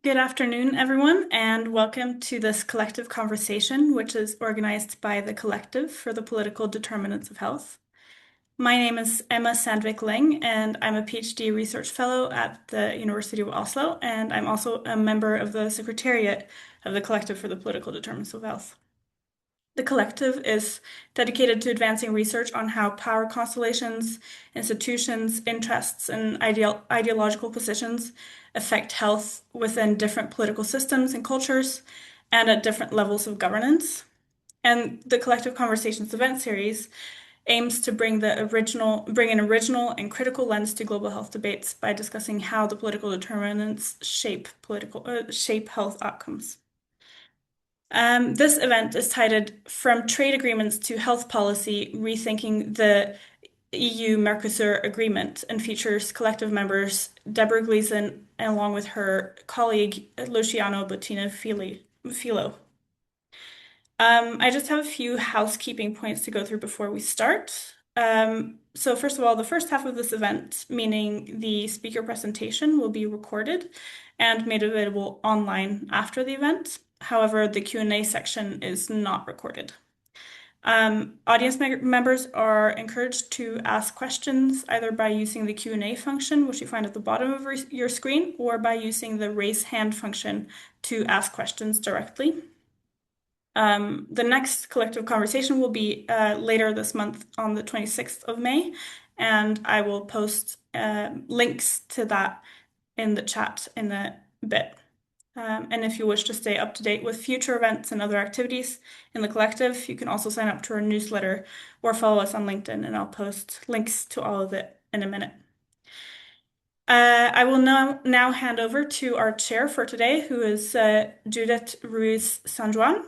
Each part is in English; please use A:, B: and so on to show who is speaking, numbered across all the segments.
A: Good afternoon, everyone, and welcome to this collective conversation, which is organized by the Collective for the Political Determinants of Health. My name is Emma Sandvik Ling, and I'm a PhD research fellow at the University of Oslo, and I'm also a member of the Secretariat of the Collective for the Political Determinants of Health. The collective is dedicated to advancing research on how power constellations, institutions, interests, and ideological positions affect health within different political systems and cultures and at different levels of governance. And the Collective Conversations event series aims to bring an original and critical lens to global health debates by discussing how the political determinants shape health outcomes. This event is titled From Trade Agreements to Health Policy, Rethinking the EU-Mercosur Agreement, and features collective members Deborah Gleeson along with her colleague Luciano Bottini Filho. I just have a few housekeeping points to go through before we start. So first of all, the first half of this event, meaning the speaker presentation, will be recorded and made available online after the event. However, the Q&A section is not recorded. Audience members are encouraged to ask questions either by using the Q&A function, which you find at the bottom of your screen, or by using the raise hand function to ask questions directly. The next collective conversation will be later this month on the 26th of May, and I will post links to that in the chat in a bit. And if you wish to stay up to date with future events and other activities in the collective, you can also sign up to our newsletter or follow us on LinkedIn, and I'll post links to all of it in a minute. I will now hand over to our chair for today, who is Judit Rius Sanjuan.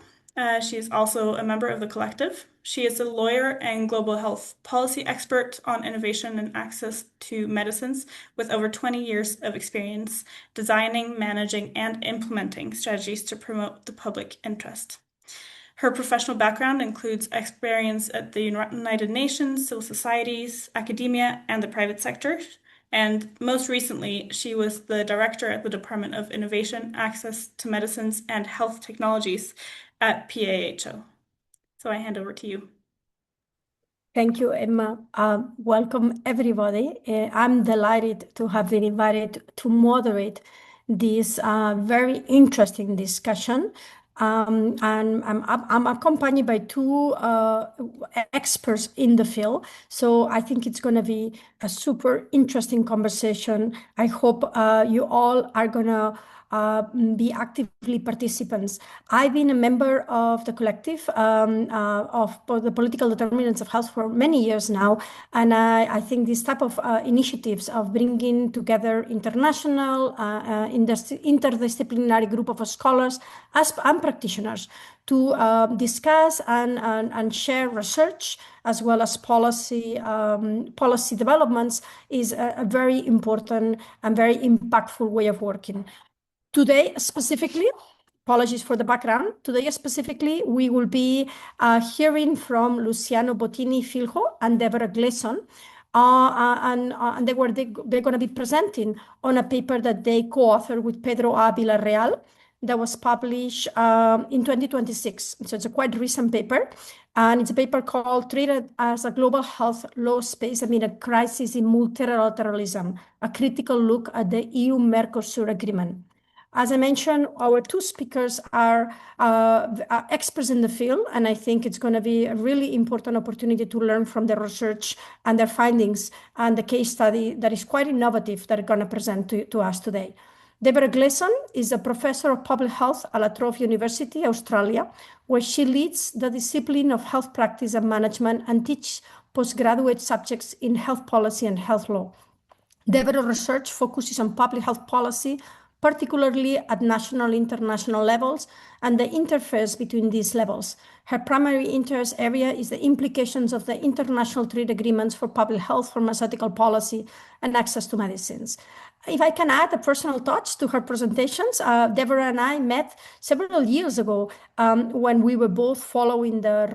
A: She is also a member of the collective. She is a lawyer and global health policy expert on innovation and access to medicines with over 20 years of experience designing, managing, and implementing strategies to promote the public interest. Her professional background includes experience at the United Nations, civil societies, academia, and the private sector. And most recently, she was the director at the Department of Innovation, Access to Medicines, and Health Technologies at PAHO. So I hand over to you.
B: Thank you, Emma. Welcome, everybody. I'm delighted to have been invited to moderate this very interesting discussion. And I'm accompanied by two experts in the field. So I think it's going to be a super interesting conversation. I hope you all are going to be actively participants. I've been a member of the collective of the Political Determinants of Health for many years now, and I think this type of initiatives of bringing together international, interdisciplinary group of scholars and practitioners to discuss and share research as well as policy developments is a very important and very impactful way of working. Today, specifically, apologies for the background. Today, specifically, we will be hearing from Luciano Bottini Filho and Deborah Gleeson. And they're going to be presenting on a paper that they co-authored with Pedro A. Villarreal that was published in 2026. So it's a quite recent paper. And it's a paper called Treated as a Global Health Law Space Amid a Crisis in Multilateralism, a critical look at the EU-Mercosur Agreement. As I mentioned, our two speakers are experts in the field, and I think it's going to be a really important opportunity to learn from their research and their findings and the case study that is quite innovative that are going to present to us today. Deborah Gleeson is a professor of public health at La Trobe University, Australia, where she leads the discipline of health practice and management and teaches postgraduate subjects in health policy and health law. Deborah's research focuses on public health policy, particularly at national and international levels, and the interface between these levels. Her primary interest area is the implications of the international trade agreements for public health, pharmaceutical policy, and access to medicines. If I can add a personal touch to her presentations, Deborah and I met several years ago when we were both following the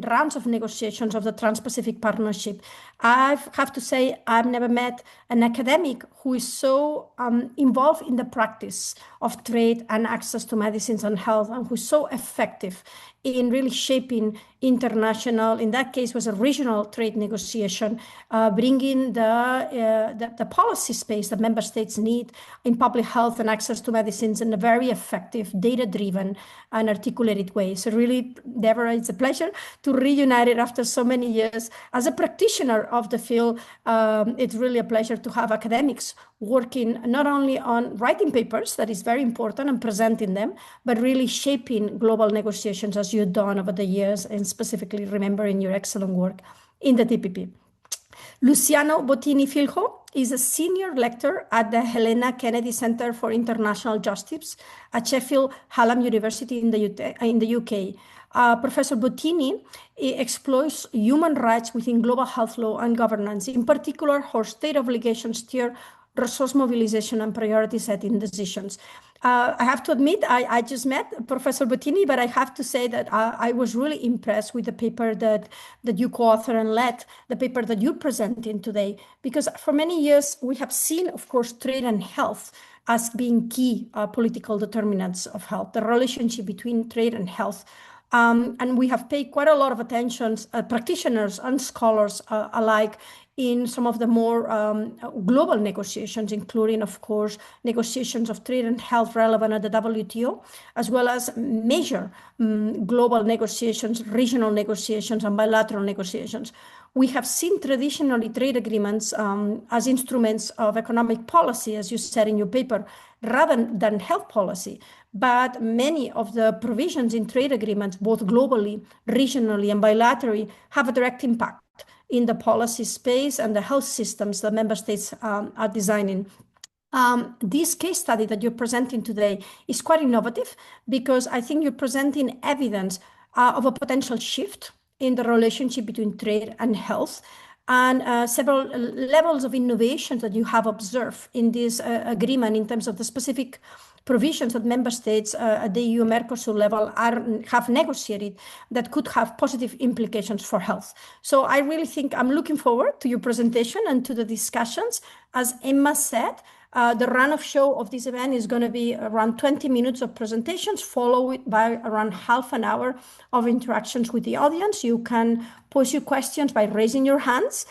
B: rounds of negotiations of the Trans-Pacific Partnership. I have to say, I've never met an academic who is so involved in the practice of trade and access to medicines and health, and who's so effective in really shaping international, in that case was a regional trade negotiation, bringing the policy space that member states need in public health and access to medicines in a very effective, data-driven and articulated way. So really, Deborah, it's a pleasure to reunite it after so many years. As a practitioner of the field, it's really a pleasure to have academics working not only on writing papers, that is very important, and presenting them, but really shaping global negotiations as you've done over the years, and specifically remembering your excellent work in the TPP. Luciano Bottini Filho is a senior lecturer at the Helena Kennedy Center for International Justice at Sheffield Hallam University in the UK. Professor Bottini explores human rights within global health law and governance, in particular how state obligations steer resource mobilization and priority setting decisions. I have to admit, I just met Professor Bottini, but I have to say that I was really impressed with the paper that you co-authored and led, the paper that you're presenting today, because for many years we have seen, of course, trade and health as being key political determinants of health, the relationship between trade and health. And we have paid quite a lot of attention, practitioners and scholars alike, in some of the more global negotiations, including, of course, negotiations of trade and health relevant at the WTO, as well as major global negotiations, regional negotiations, and bilateral negotiations. We have seen traditionally trade agreements as instruments of economic policy, as you said in your paper, rather than health policy. But many of the provisions in trade agreements, both globally, regionally, and bilaterally, have a direct impact in the policy space and the health systems that member states are designing. This case study that you're presenting today is quite innovative, because I think you're presenting evidence of a potential shift in the relationship between trade and health, and several levels of innovations that you have observed in this agreement in terms of the specific provisions that member states at the EU-Mercosur level have negotiated that could have positive implications for health. So I really think I'm looking forward to your presentation and to the discussions. As Emma said, the run of show of this event is going to be around 20 minutes of presentations, followed by around half an hour of interactions with the audience. You can pose your questions by raising your hands,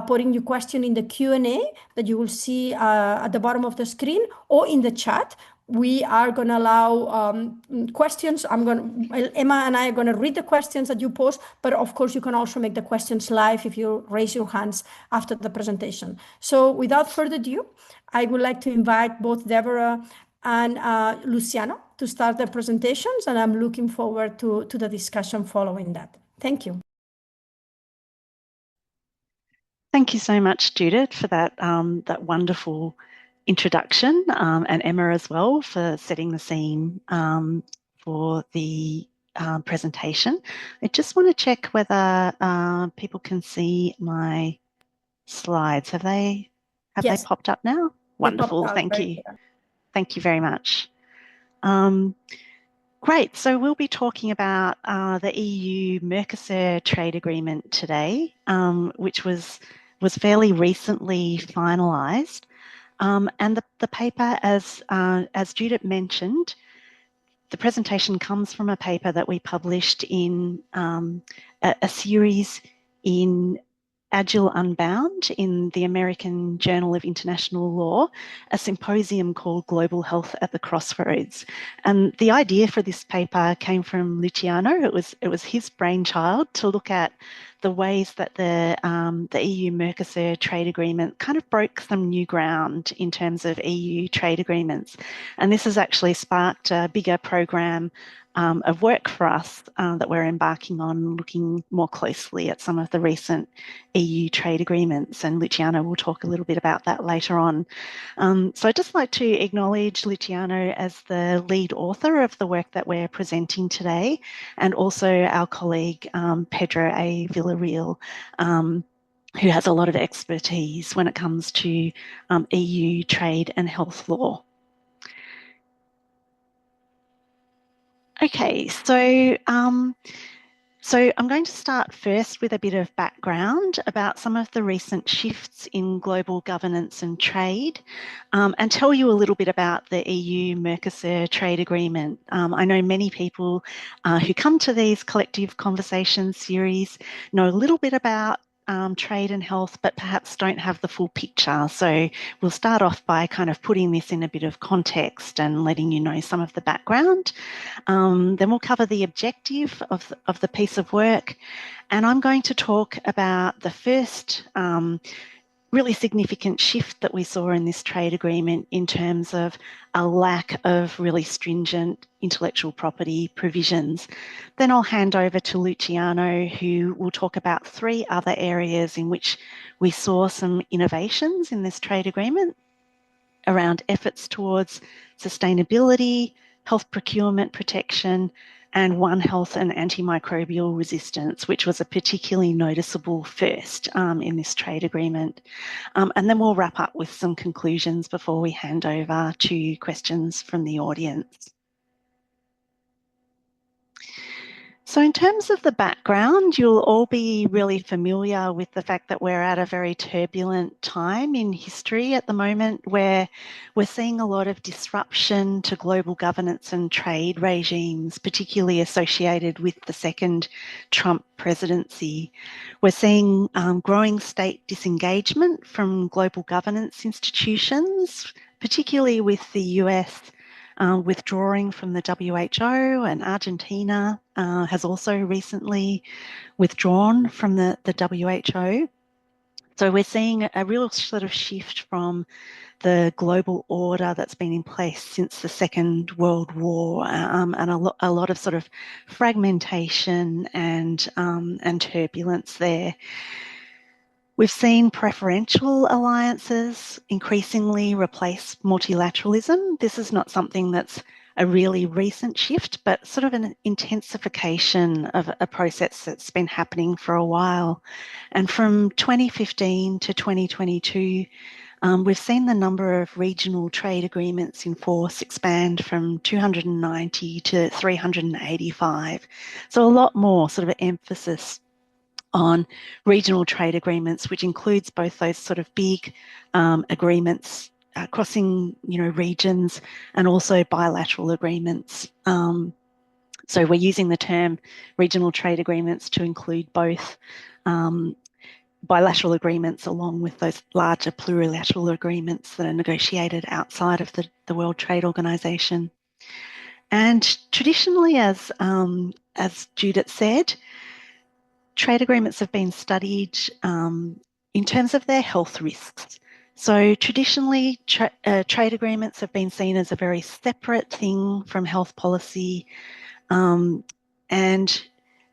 B: putting your question in the Q&A that you will see at the bottom of the screen, or in the chat. We are going to allow questions. Emma and I are going to read the questions that you post, but of course you can also make the questions live if you raise your hands after the presentation. So without further ado, I would like to invite both Deborah and Luciano to start their presentations, and I'm looking forward to the discussion following that. Thank you.
C: Thank you so much, Judith, for that wonderful introduction, and Emma as well for setting the scene for the presentation. I just want to check whether people can see my slides. Have they popped up now? Wonderful, thank you. Thank you very much. Great, so we'll be talking about the EU-Mercosur trade agreement today, which was fairly recently finalised. And the paper, as Judith mentioned, the presentation comes from a paper that we published in a series in Agile Unbound in the American Journal of International Law, a symposium called Global Health at the Crossroads. And the idea for this paper came from Luciano. It was his brainchild to look at the ways that the EU-Mercosur trade agreement kind of broke some new ground in terms of EU trade agreements. And this has actually sparked a bigger program of work for us that we're embarking on, looking more closely at some of the recent EU trade agreements. And Luciano will talk a little bit about that later on. So I'd just like to acknowledge Luciano as the lead author of the work that we're presenting today, and also our colleague Pedro A. Villarreal, who has a lot of expertise when it comes to EU trade and health law. Okay, so I'm going to start first with a bit of background about some of the recent shifts in global governance and trade, and tell you a little bit about the EU-Mercosur trade agreement. I know many people who come to these collective conversation series know a little bit about trade and health, but perhaps don't have the full picture. So we'll start off by kind of putting this in a bit of context and letting you know some of the background. Then we'll cover the objective of the piece of work, and I'm going to talk about the first really significant shift that we saw in this trade agreement in terms of a lack of really stringent intellectual property provisions. Then I'll hand over to Luciano, who will talk about 3 other areas in which we saw some innovations in this trade agreement around efforts towards sustainability, health procurement protection, and One Health and antimicrobial resistance, which was a particularly noticeable first in this trade agreement. And then we'll wrap up with some conclusions before we hand over to questions from the audience. So in terms of the background, you'll all be really familiar with the fact that we're at a very turbulent time in history at the moment, where we're seeing a lot of disruption to global governance and trade regimes, particularly associated with the second Trump presidency. We're seeing growing state disengagement from global governance institutions, particularly with the US withdrawing from the WHO, and Argentina has also recently withdrawn from the WHO. So we're seeing a real sort of shift from the global order that's been in place since the Second World War, and a lot of sort of fragmentation and turbulence there. We've seen preferential alliances increasingly replace multilateralism. This is not something that's a really recent shift, but sort of an intensification of a process that's been happening for a while. And from 2015 to 2022, we've seen the number of regional trade agreements in force expand from 290 to 385. So a lot more sort of emphasis on regional trade agreements, which includes both those sort of big agreements crossing, regions, and also bilateral agreements. So we're using the term regional trade agreements to include both bilateral agreements along with those larger plurilateral agreements that are negotiated outside of the World Trade Organization. And traditionally, as Judith said, trade agreements have been studied in terms of their health risks. So traditionally, trade agreements have been seen as a very separate thing from health policy. And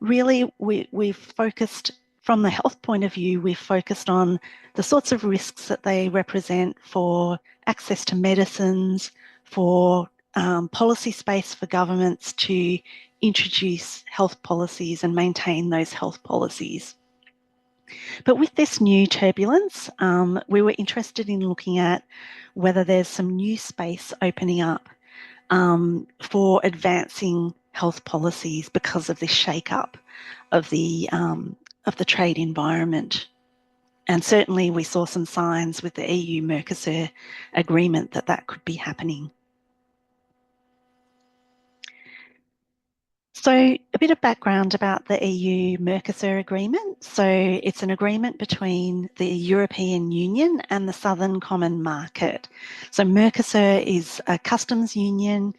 C: really, we've focused, from the health point of view, we've focused on the sorts of risks that they represent for access to medicines, for policy space for governments to introduce health policies and maintain those health policies. But with this new turbulence, we were interested in looking at whether there's some new space opening up for advancing health policies because of this shake-up of the trade environment. And certainly we saw some signs with the EU-Mercosur agreement that could be happening. So a bit of background about the EU-Mercosur agreement. So it's an agreement between the European Union and the Southern Common Market. So Mercosur is a customs union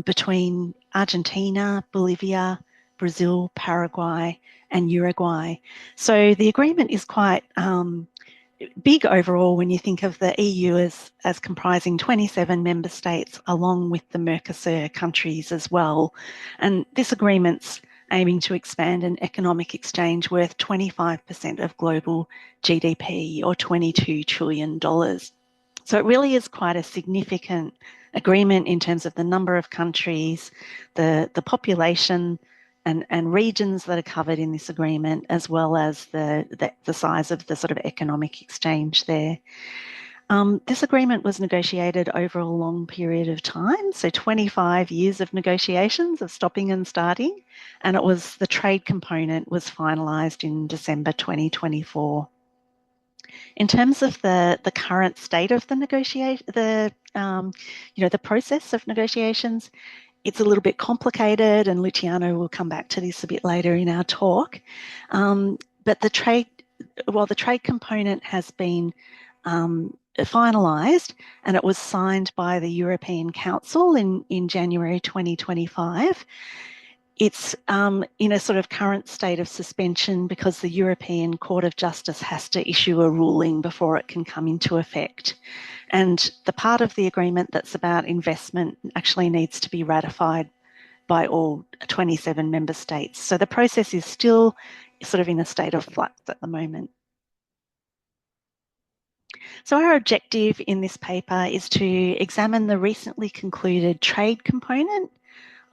C: between Argentina, Bolivia, Brazil, Paraguay, and Uruguay. So the agreement is quite big overall when you think of the EU as comprising 27 member states along with the Mercosur countries as well. And this agreement's aiming to expand an economic exchange worth 25% of global GDP or $22 trillion. So it really is quite a significant agreement in terms of the number of countries, the population and regions that are covered in this agreement, as well as the size of the sort of economic exchange there. This agreement was negotiated over a long period of time, so 25 years of negotiations of stopping and starting, and the trade component was finalised in December 2024. In terms of the current state of the process of negotiations, it's a little bit complicated, and Luciano will come back to this a bit later in our talk. But the trade component has been finalised, and it was signed by the European Council in January 2025. It's in a sort of current state of suspension because the European Court of Justice has to issue a ruling before it can come into effect. And the part of the agreement that's about investment actually needs to be ratified by all 27 member states. So the process is still sort of in a state of flux at the moment. So our objective in this paper is to examine the recently concluded trade component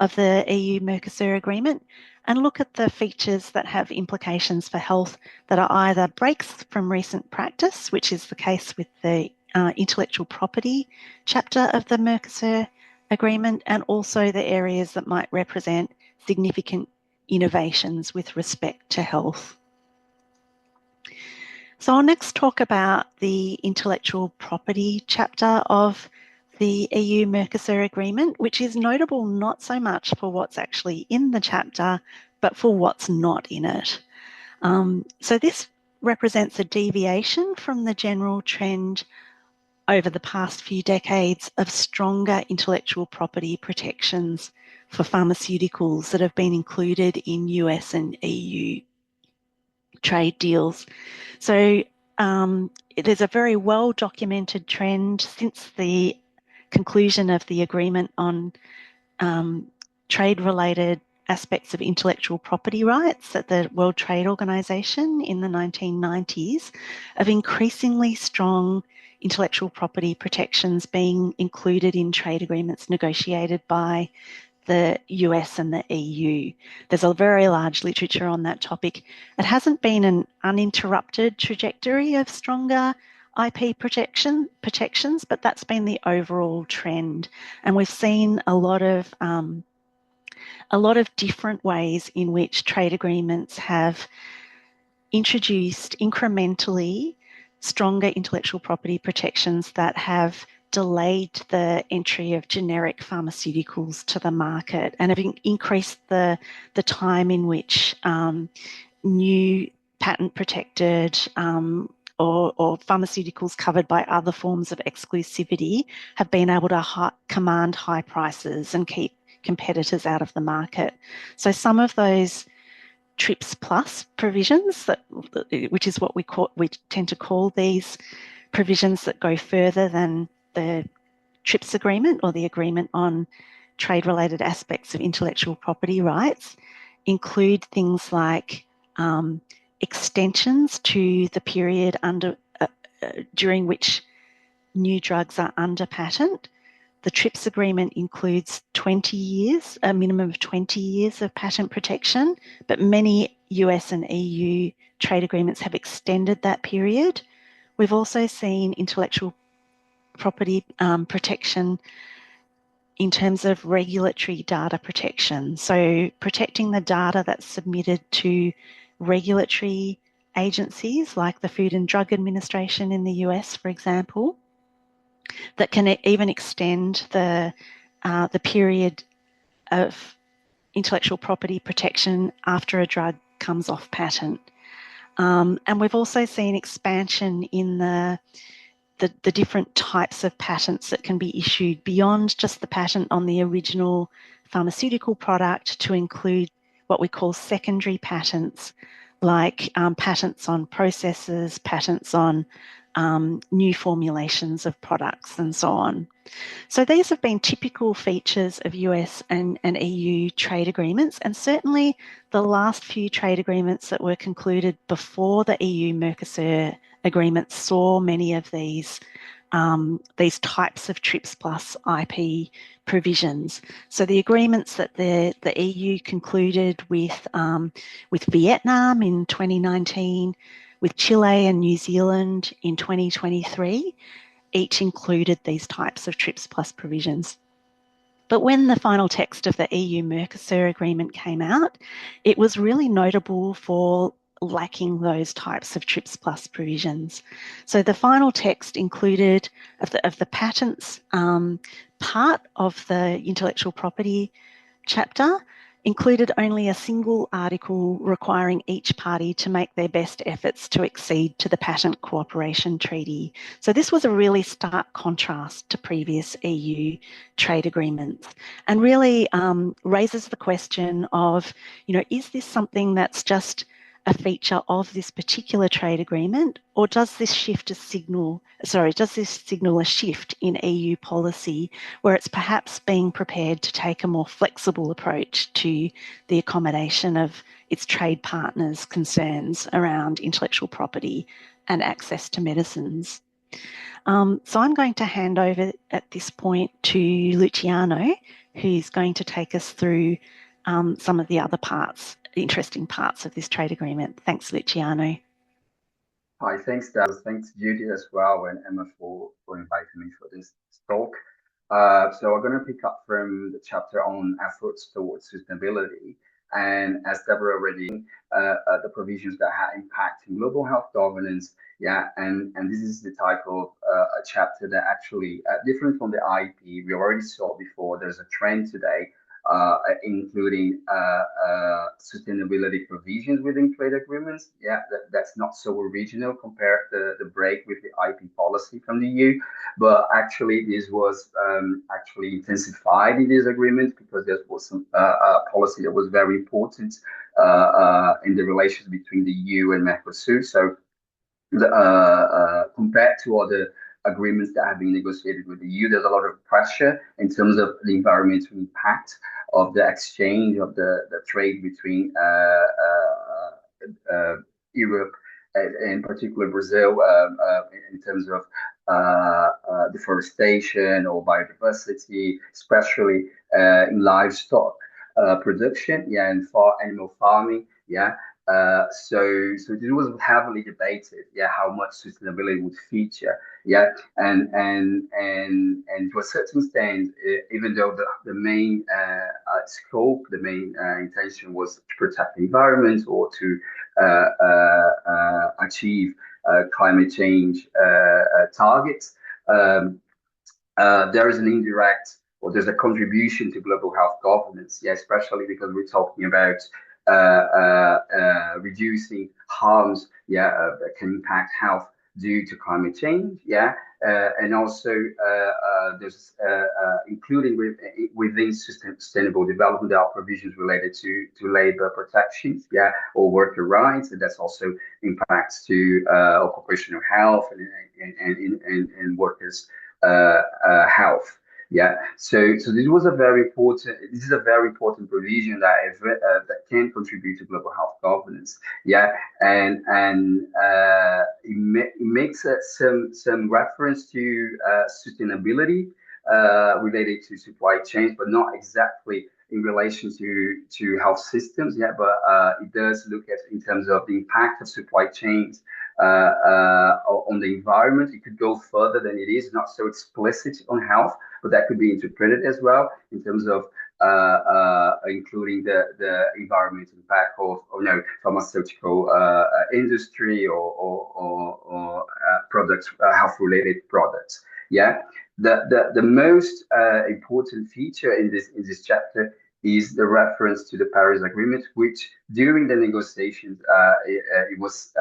C: of the EU-Mercosur agreement and look at the features that have implications for health that are either breaks from recent practice, which is the case with the intellectual property chapter of the Mercosur agreement, and also the areas that might represent significant innovations with respect to health. So I'll next talk about the intellectual property chapter of the EU-Mercosur agreement, which is notable not so much for what's actually in the chapter, but for what's not in it. So this represents a deviation from the general trend over the past few decades of stronger intellectual property protections for pharmaceuticals that have been included in US and EU trade deals. So there's a very well-documented trend since the conclusion of the agreement on trade-related aspects of intellectual property rights at the World Trade Organization in the 1990s of increasingly strong intellectual property protections being included in trade agreements negotiated by the US and the EU. There's a very large literature on that topic. It hasn't been an uninterrupted trajectory of stronger IP protections, but that's been the overall trend. And we've seen a lot of different ways in which trade agreements have introduced incrementally stronger intellectual property protections that have delayed the entry of generic pharmaceuticals to the market and have increased the time in which new patent protected or pharmaceuticals covered by other forms of exclusivity have been able to command high prices and keep competitors out of the market. So some of those TRIPS plus provisions, which is what we tend to call these provisions that go further than the TRIPS agreement or the agreement on trade-related aspects of intellectual property rights, include things like extensions to the period during which new drugs are under patent. The TRIPS agreement includes 20 years, a minimum of 20 years of patent protection, but many US and EU trade agreements have extended that period. We've also seen intellectual property protection in terms of regulatory data protection. So protecting the data that's submitted to regulatory agencies like the Food and Drug Administration in the US, for example, that can even extend the period of intellectual property protection after a drug comes off patent. And we've also seen expansion in the different types of patents that can be issued beyond just the patent on the original pharmaceutical product to include what we call secondary patents, like patents on processes, patents on new formulations of products, and so on. So these have been typical features of US and EU trade agreements, and certainly the last few trade agreements that were concluded before the EU-Mercosur agreement saw many of these types of TRIPS plus IP provisions. So the agreements that the EU concluded with Vietnam in 2019, with Chile and New Zealand in 2023, each included these types of TRIPS plus provisions. But when the final text of the EU-Mercosur agreement came out, it was really notable for lacking those types of TRIPS plus provisions. So the final text included, of the patents part of the intellectual property chapter, included only a single article requiring each party to make their best efforts to accede to the Patent Cooperation Treaty. So this was a really stark contrast to previous EU trade agreements, and really raises the question of, is this something that's just a feature of this particular trade agreement, or does this signal a shift in EU policy where it's perhaps being prepared to take a more flexible approach to the accommodation of its trade partners' concerns around intellectual property and access to medicines? So I'm going to hand over at this point to Luciano, who's going to take us through some of the other interesting parts of this trade agreement. Thanks, Luciano.
D: Hi, thanks, Deborah. Thanks, Judit, as well, and Emma for inviting me for this talk. So I'm going to pick up from the chapter on efforts towards sustainability. And as Deborah already, the provisions that have impact in global health governance. Yeah, and this is the type of a chapter that actually, different from the IP, we already saw before, there's a trend today including sustainability provisions within trade agreements. Yeah, that's not so original compared to the break with the IP policy from the EU. But actually, this was actually intensified in this agreement because there was some policy that was very important in the relations between the EU and Mercosur. So compared to other agreements that have been negotiated with the EU, there's a lot of pressure in terms of the environmental impact of the exchange of the trade between Europe and in particular Brazil in terms of deforestation or biodiversity, especially in livestock production, yeah, and for animal farming, yeah. So it was heavily debated, yeah, how much sustainability would feature, yeah, and to a certain extent, even though the main scope, the main intention was to protect the environment or to achieve climate change targets, there is an indirect, or there's a contribution to global health governance, yeah, especially because we're talking about reducing harms, yeah, that can impact health due to climate change, yeah, and also there's including within sustainable development, there are provisions related to labor protections, yeah, or worker rights, and that's also impacts to occupational health and workers' health. Yeah, so this was a very important. This is a very important provision that that can contribute to global health governance. Yeah, and it makes some reference to sustainability related to supply chains, but not exactly in relation to health systems. Yeah, but it does look at in terms of the impact of supply chains on the environment. It could go further than it is, not so explicit on health, but that could be interpreted as well in terms of including the environmental impact of pharmaceutical industry or products, health-related products. Yeah, the most important feature in this chapter is the reference to the Paris Agreement, which during the negotiations it was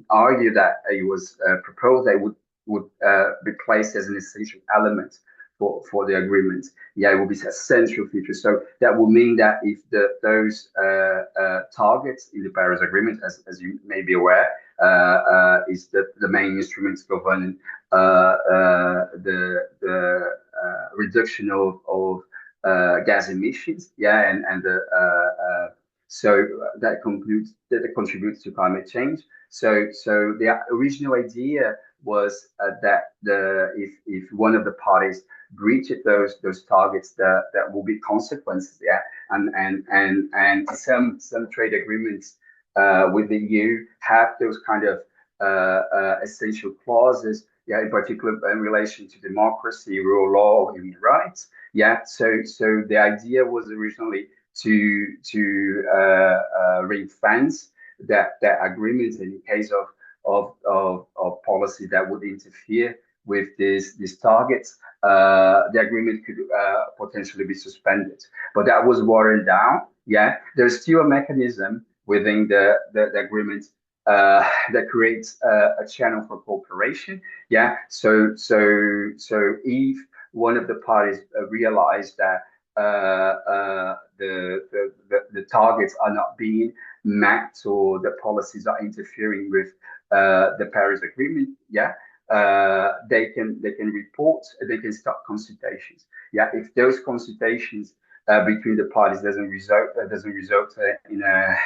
D: argued that it was proposed that it would be placed as an essential element for the agreement. Yeah, it will be a central feature. So that will mean that if those targets in the Paris Agreement, as you may be aware, is the main instruments governing the reduction of gas emissions. Yeah, and so that contributes to climate change. So the original idea was that if one of the parties breaches those targets, that will be consequences. Yeah, and some trade agreements with the EU have those kind of essential clauses. Yeah, in particular in relation to democracy, rule of law, human rights. Yeah, so the idea was originally to ring fence that agreement in case of policy that would interfere with these targets. The agreement could potentially be suspended, but that was watered down. Yeah, there's still a mechanism within the agreement that creates a channel for cooperation. Yeah, so if one of the parties realized that the targets are not being met or the policies are interfering with the Paris Agreement, yeah, they can report, they can start consultations. Yeah, if those consultations between the parties doesn't result in a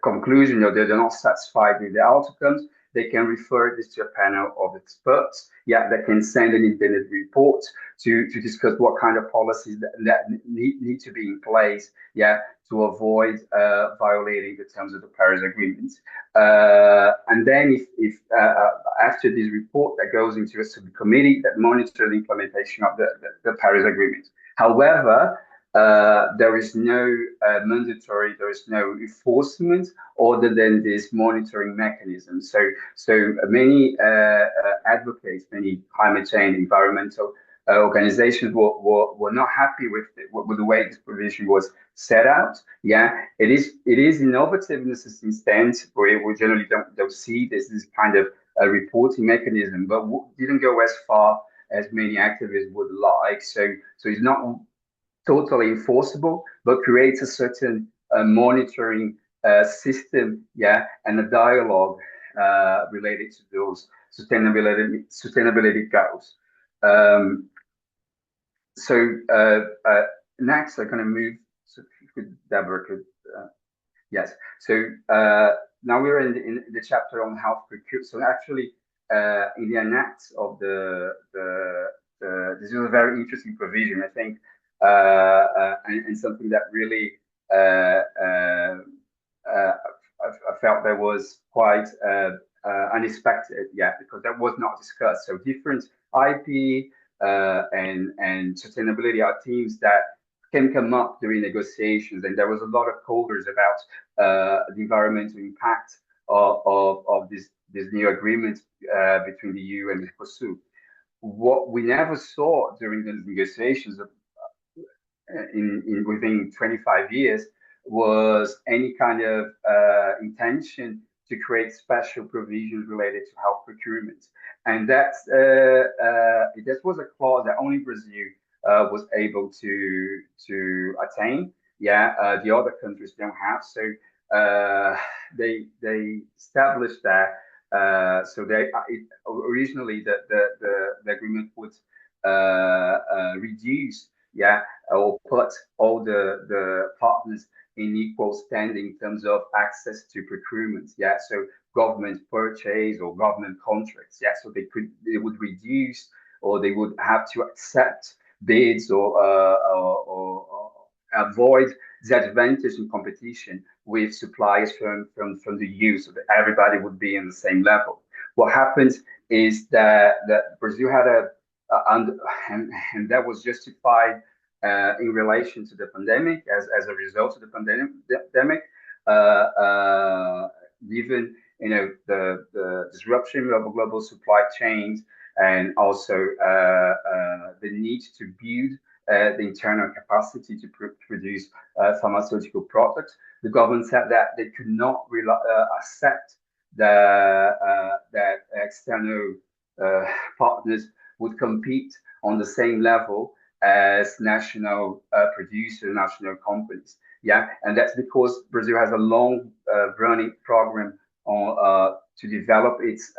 D: conclusion, or they're not satisfied with the outcomes, they can refer this to a panel of experts. Yeah, that can send an independent report to discuss what kind of policies that need to be in place. Yeah, to avoid violating the terms of the Paris Agreement. And then if after this report, that goes into a subcommittee that monitors the implementation of the Paris Agreement. However, there is no mandatory, there is no enforcement other than this monitoring mechanism. So many advocates, many climate change, environmental organizations were not happy with the way this provision was set out. Yeah, it is innovative in a certain sense. We generally don't see this kind of reporting mechanism, but didn't go as far as many activists would like. So it's not totally enforceable, but creates a certain monitoring system, yeah, and a dialogue related to those sustainability goals. Next, I'm going to move. So Deborah could, yes. So now we're in the chapter on health procurement. So actually, in the annex of this is a very interesting provision, I think. And something that really I felt that was quite unexpected, yeah, because that was not discussed. So different IP and sustainability are themes that can come up during negotiations, and there was a lot of callers about the environmental impact of this new agreement between the EU and Mercosur. What we never saw during the negotiations within 25 years was any kind of intention to create special provisions related to health procurement, and that was a clause that only Brazil was able to attain. Yeah, the other countries don't have. So they established that. So originally the agreement would reduce, yeah, or put all the partners in equal standing in terms of access to procurement. Yeah, so government purchase or government contracts. Yeah, so they would reduce, or they would have to accept bids or avoid disadvantage in competition with suppliers from the EU, so that everybody would be in the same level. What happens is that Brazil had and that was justified in relation to the pandemic, as a result of the pandemic, given the disruption of global supply chains, and also the need to build the internal capacity to produce pharmaceutical products. The government said that they could not accept that external partners would compete on the same level as national producers, national companies. Yeah, and that's because Brazil has a long running program on to develop its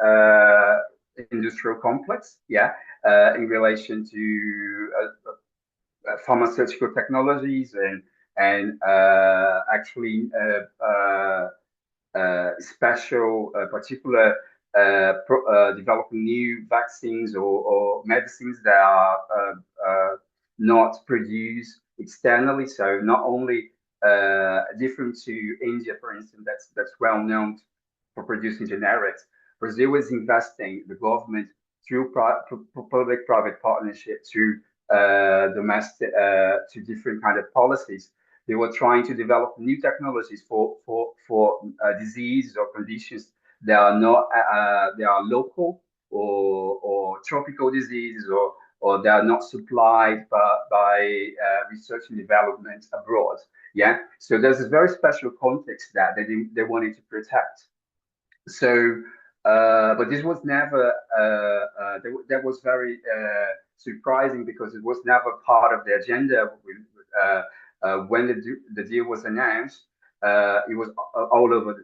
D: industrial complex. Yeah, in relation to pharmaceutical technologies and actually special particular developing new vaccines or medicines that are not produced externally. So not only different to India, for instance, that's well known for producing generics. Brazil is investing the government through public-private partnership, through domestic, to different kind of policies. They were trying to develop new technologies for diseases or conditions that are not they are local or tropical diseases or they are not supplied by research and development abroad. Yeah, so there's a very special context that they wanted to protect. So, but this was never that was very surprising because it was never part of the agenda. When the deal was announced, it was all over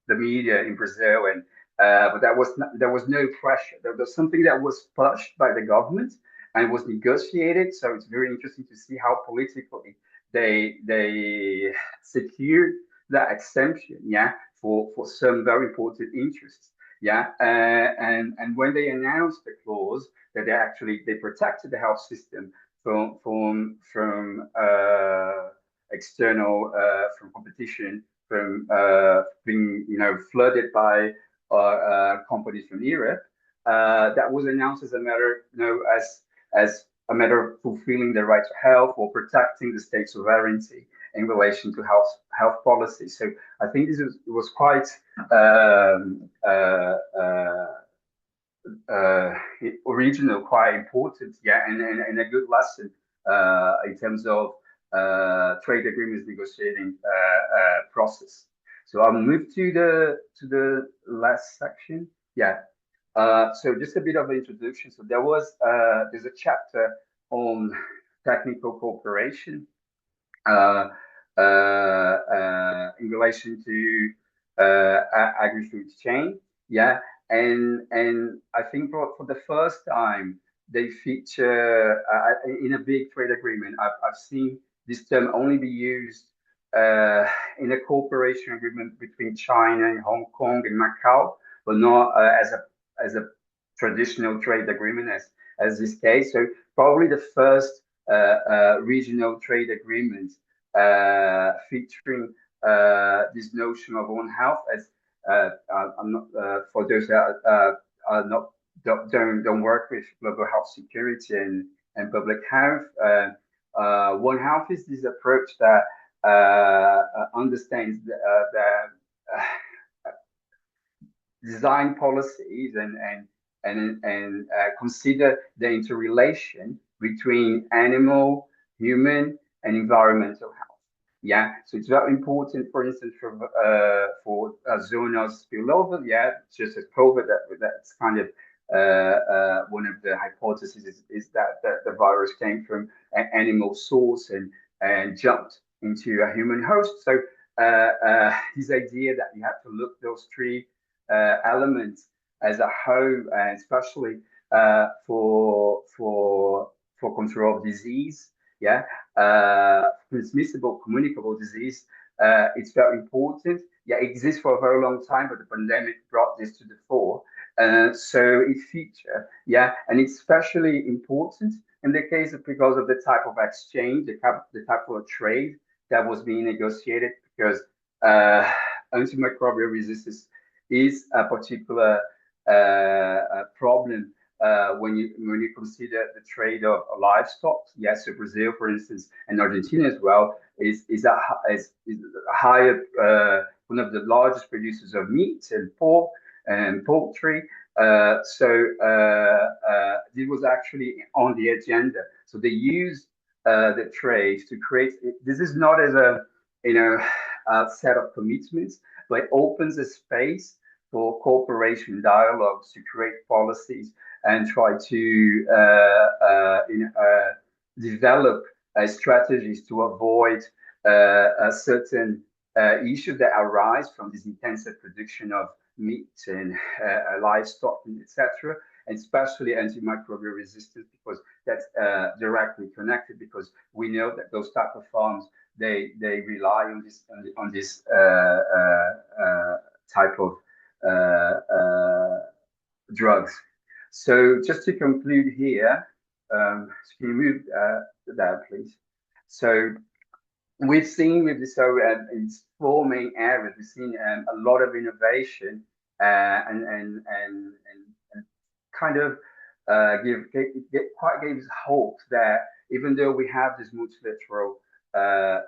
D: the media in Brazil, and but there was no pressure. There was something that was pushed by the government and was negotiated. So it's very interesting to see how politically they secured that exemption. Yeah, for some very important interests. Yeah, and when they announced the clause that they protected the health system from external from competition, from being flooded by companies from Europe. That was announced as a matter, as a matter of fulfilling the right to health or protecting the state sovereignty in relation to health policy. So I think this was quite original, quite important, yeah, and a good lesson in terms of trade agreements negotiating process. So I'll move to the last section. Yeah. So just a bit of an introduction. So there's a chapter on technical cooperation in relation to agri-food chain. Yeah, and I think for the first time they feature in a big trade agreement. I've seen this term only be used in a cooperation agreement between China and Hong Kong and Macau, but not as a traditional trade agreement as this case. So probably the first regional trade agreement featuring this notion of own health as I'm not for those that are not don't work with global health security and public health. One health is this approach that understands the design policies and consider the interrelation between animal, human, and environmental health. Yeah, so it's very important, for instance, for zoonotic spillover. Yeah, just as COVID, that's kind of one of the hypotheses is that the virus came from an animal source and jumped into a human host. So this idea that you have to look those three elements as a whole, and especially for control of disease. Yeah, transmissible, communicable disease. It's very important. Yeah, it exists for a very long time, but the pandemic brought this to the fore. So it features, yeah, and it's especially important in the case of because of the type of exchange, the type of trade that was being negotiated, because antimicrobial resistance is a particular problem when you consider the trade of livestock. Yes, so Brazil, for instance, and Argentina as well is a higher one of the largest producers of meat and pork and poultry. So this was actually on the agenda. So they used the trade to create. This is not as a set of commitments, but it opens a space for cooperation dialogues to create policies and try to develop strategies to avoid certain issues that arise from this intensive production of meat and livestock, etc., and especially antimicrobial resistance, because that's directly connected, because we know that those type of farms, they rely on this type of drugs. So just to conclude here, can you move that, please? So we've seen with this, so it's four main areas. We've seen a lot of innovation and kind of gave us hope that even though we have this multilateral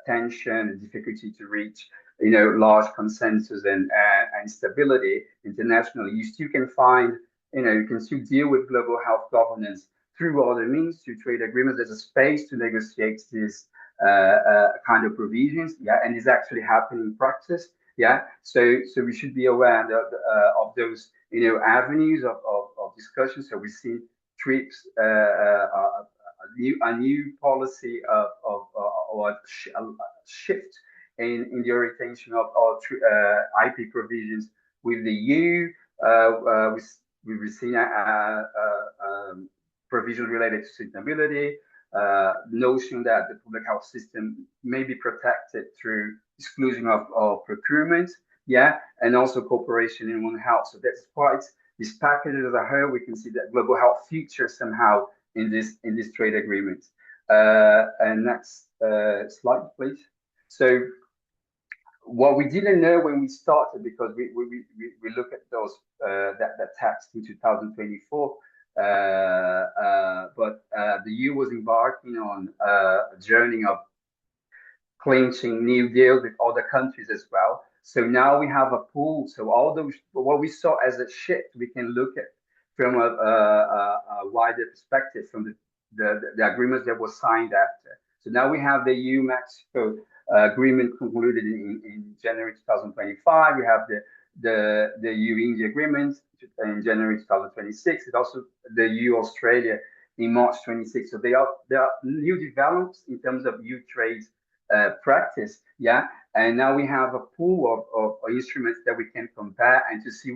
D: tension and difficulty to reach, large consensus and stability internationally, you still can find, you can still deal with global health governance through other means, through trade agreements. There's a space to negotiate this kind of provisions, and it's actually happening in practice, So we should be aware of those, avenues of discussion. So we've seen TRIPS, a new policy or a shift in the orientation of IP provisions with the EU. We've seen provisions related to sustainability, notion that the public health system may be protected through exclusion of procurement, and also cooperation in One Health. So that's quite this package as a whole. We can see that global health features somehow in this trade agreement. And next slide, please. So what we didn't know when we started, because we look at those that text in 2024. But the EU was embarking on a journey of clinching new deals with other countries as well. So now we have a pool. So all those, what we saw as a shift, we can look at from a wider perspective, from the agreements that were signed after. So now we have the EU-Mexico agreement concluded in January 2025. We have the EU-India agreement in January 2026. It's also the EU-Australia in March 26. So there are new developments in terms of EU trade practice, and now we have a pool of instruments that we can compare and to see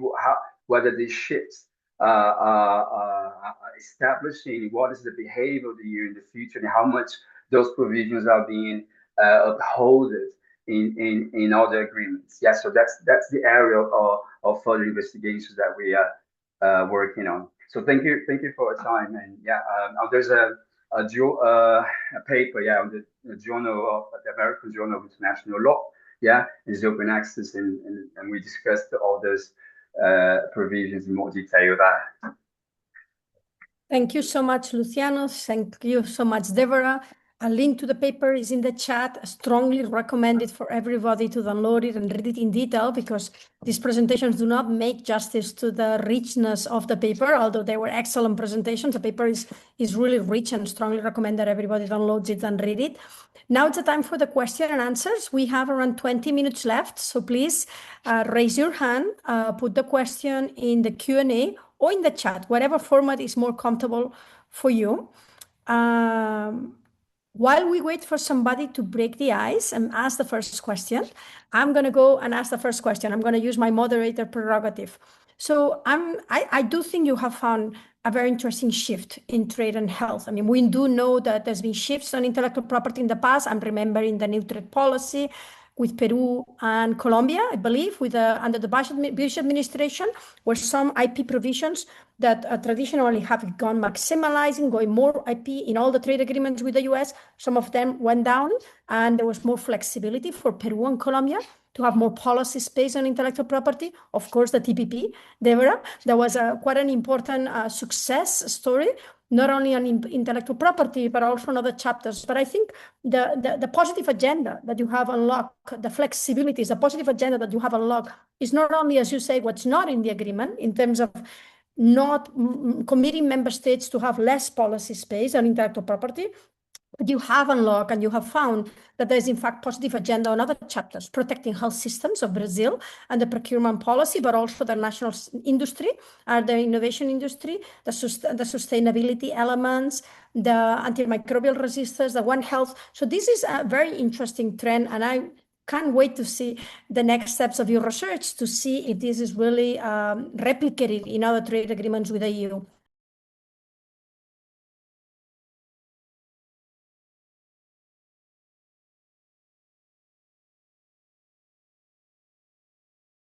D: whether these shifts are establishing what is the behavior of the EU in the future and how much those provisions are being upheld in other agreements. So that's the area of further investigations that we are working on. So thank you for your time. And there's a paper on the journal of the American Journal of International Law. It's open access, and we discussed all those provisions in more detail there.
B: Thank you so much, Luciano. Thank you so much, Deborah. A link to the paper is in the chat. I strongly recommend it for everybody to download it and read it in detail, because these presentations do not make justice to the richness of the paper, although they were excellent presentations. The paper is really rich, and strongly recommend that everybody downloads it and read it. Now it's the time for the question and answers. We have around 20 minutes left, so please raise your hand, put the question in the Q&A or in the chat, whatever format is more comfortable for you. While we wait for somebody to break the ice and ask the first question, I'm going to go and ask the first question. I'm going to use my moderator prerogative. So I do think you have found a very interesting shift in trade and health. I mean, we do know that there's been shifts on intellectual property in the past. I'm remembering the new trade policy with Peru and Colombia, I believe, under the Bush administration, where some IP provisions that traditionally have gone maximalizing, going more IP in all the trade agreements with the US, some of them went down, and there was more flexibility for Peru and Colombia to have more policy space on intellectual property. Of course, the TPP, Deborah, that was quite an important success story, not only on intellectual property, but also on other chapters. But I think the positive agenda that you have unlocked, the flexibilities, the positive agenda that you have unlocked is not only, as you say, what's not in the agreement in terms of not committing member states to have less policy space on intellectual property, But you have unlocked and you have found that there is in fact positive agenda on other chapters, protecting health systems of Brazil and the procurement policy, but also the national industry, the innovation industry, the sustainability elements, the antimicrobial resistance, the One Health. So this is a very interesting trend, and I can't wait to see the next steps of your research to see if this is really replicated in other trade agreements with the EU.